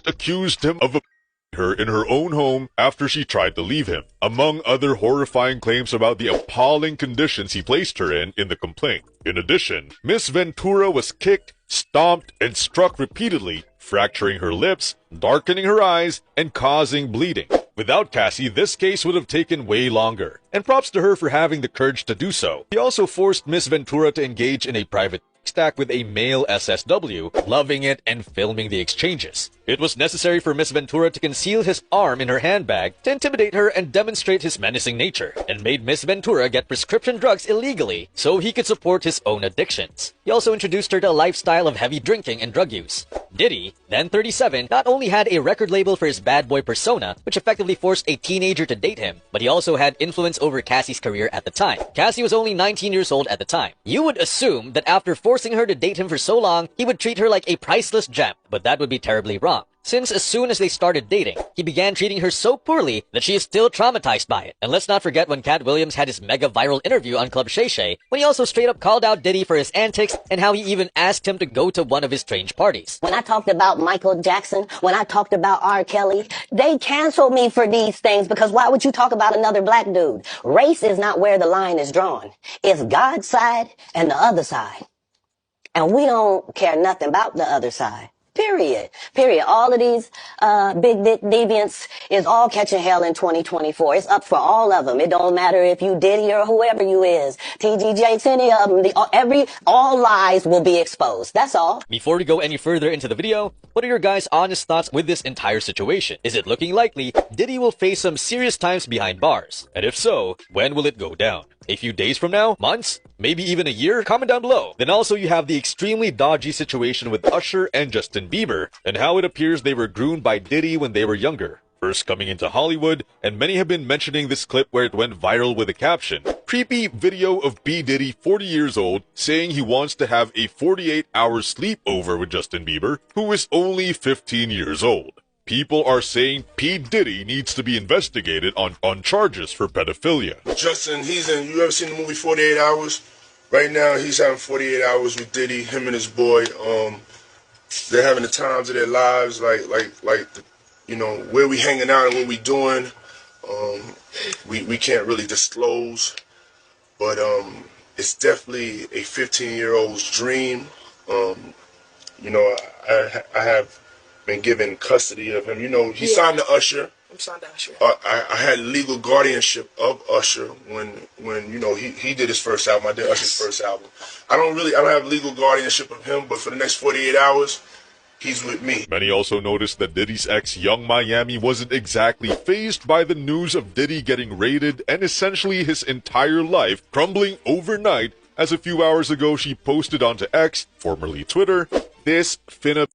accused him of her in her own home after she tried to leave him, among other horrifying claims about the appalling conditions he placed her in the complaint. In addition, Miss Ventura was kicked, stomped, and struck repeatedly, fracturing her lips, darkening her eyes, and causing bleeding. Without Cassie, this case would have taken way longer, and props to her for having the courage to do so. He also forced Miss Ventura to engage in a private stack with a male SSW, loving it and filming the exchanges. It was necessary for Miss Ventura to conceal his arm in her handbag to intimidate her and demonstrate his menacing nature, and made Miss Ventura get prescription drugs illegally so he could support his own addictions. He also introduced her to a lifestyle of heavy drinking and drug use. Diddy, then 37, not only had a record label for his bad boy persona, which effectively forced a teenager to date him, but he also had influence over Cassie's career at the time. Cassie was only 19 years old at the time. You would assume that after forcing her to date him for so long, he would treat her like a priceless gem, but that would be terribly wrong. Since as soon as they started dating, he began treating her so poorly that she is still traumatized by it. And let's not forget when Cat Williams had his mega viral interview on Club Shay Shay, when he also straight up called out Diddy for his antics and how he even asked him to go to one of his strange parties. When I talked about Michael Jackson, when I talked about R. Kelly, they canceled me for these things because why would you talk about another black dude? Race is not where the line is drawn. It's God's side and the other side. And we don't care nothing about the other side. Period. Period. All of these big dick deviants is all catching hell in 2024. It's up for all of them. It don't matter if you Diddy or whoever you is. TG Jakes, any of them. All lies will be exposed. That's all. Before we go any further into the video, what are your guys' honest thoughts with this entire situation? Is it looking likely Diddy will face some serious times behind bars? And if so, when will it go down? A few days from now? Months? Maybe even a year? Comment down below. Then also you have the extremely dodgy situation with Usher and Justin Bieber, and how it appears they were groomed by Diddy when they were younger, first coming into Hollywood, and many have been mentioning this clip where it went viral with a caption, "Creepy video of P. Diddy, 40 years old, saying he wants to have a 48-hour sleepover with Justin Bieber, who is only 15 years old. People are saying P. Diddy needs to be investigated on charges for pedophilia." Justin, you ever seen the movie 48 Hours? Right now, he's having 48 hours with Diddy, him and his boy. They're having the times of their lives, like where we hanging out and what we doing. We can't really disclose, but it's definitely a 15-year-old's dream. I have been given custody of him. He signed to Usher. I'm signed to Usher. I had legal guardianship of Usher when he did his first album. I did Usher's first album. I don't have legal guardianship of him, but for the next 48 hours, he's with me. Many also noticed that Diddy's ex, Young Miami, wasn't exactly fazed by the news of Diddy getting raided and essentially his entire life crumbling overnight, as a few hours ago she posted onto X, formerly Twitter, "This finna